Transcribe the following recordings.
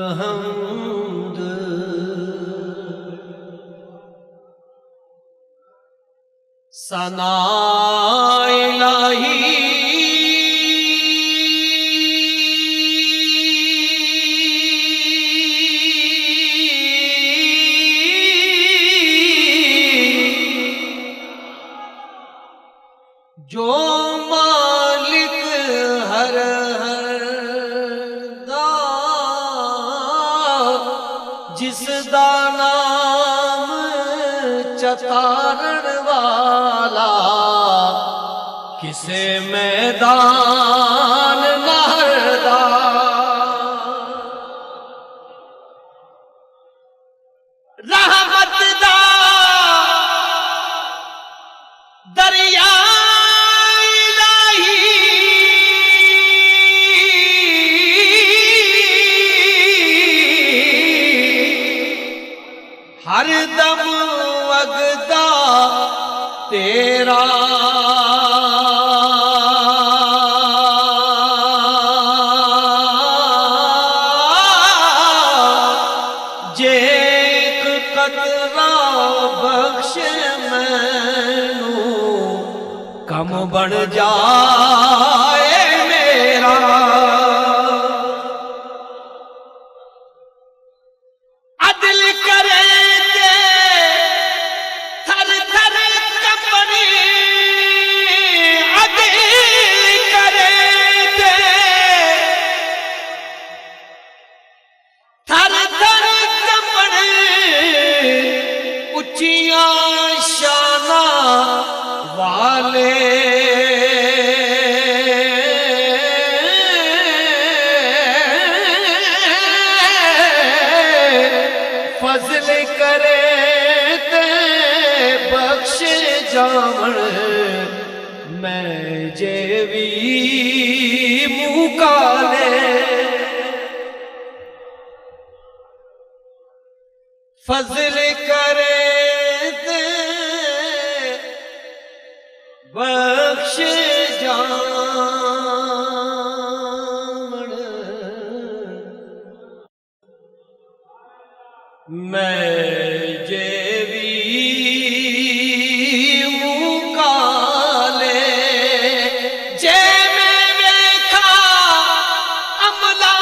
अलहम्द सना इलाही जो मालिक हर दा जिस दा नाम चतारण वाला किसे मैदान नहरदा रहमत दा दरिया हर दम वगदा तेरा जे एक कतरा बख्शे मैनू कम बन जाए मेरा अदल करे उच्चियां शाना वाले फजल करे ते बख्श जावण मैं जेवी मुकाले फजल करे ते बख्श जावण मैं जेवी मुकाले जे मैं वेखा अमला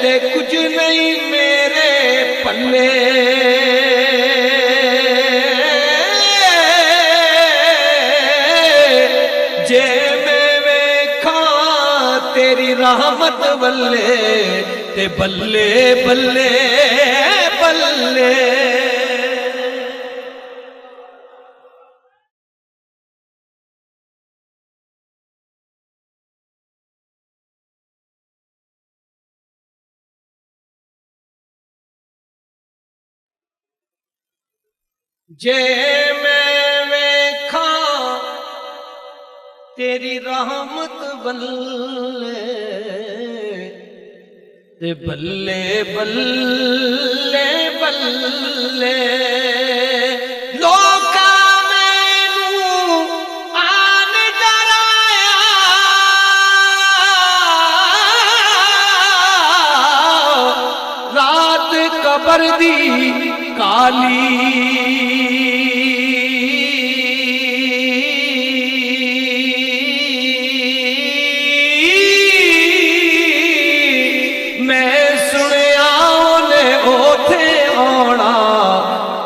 ते कुछ नहीं मेरे पल्ले जे मैं वेखा तेरी रहमत बल्ले ते बल्ले बल्ले बल्ले जे मैं वेखा तेरी रहमत बल्ले ते बल्ले बल्ले बल्ले लोका मैनू आन डराया रात कबर दी काली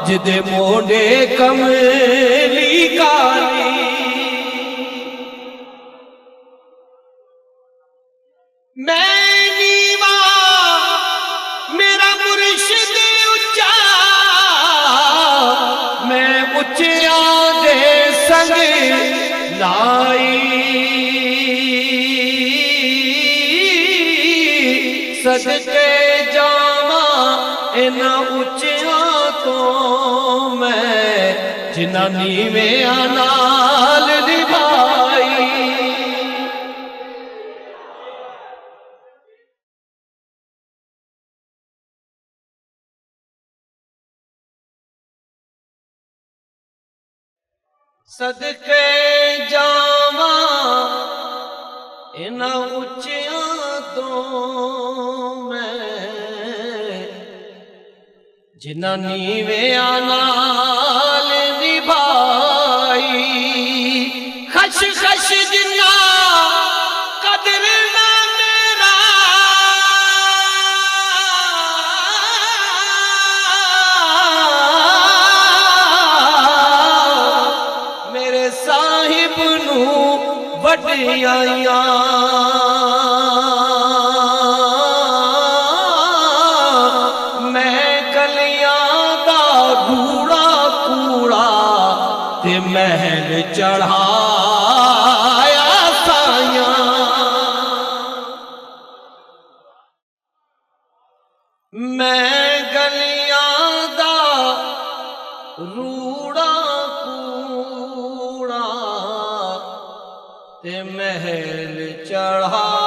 जिदे मोड़े कमली काली मैं नीवा मेरा मुर्शिद उच्चा मैं उच्चिया दे संग लाई सदके जावा इना उच्चिया तो मैं जिन्ना नीवें नाल निभाई सदके जावा जिन्ना नीवेआं नाल निभाई खश खश जिन्ना कदर ना मेरा मेरे साहिब नू वडियाइयां महल चढ़ाया साया मैं गलियां दा रूड़ा कूड़ा ते महल चढ़ा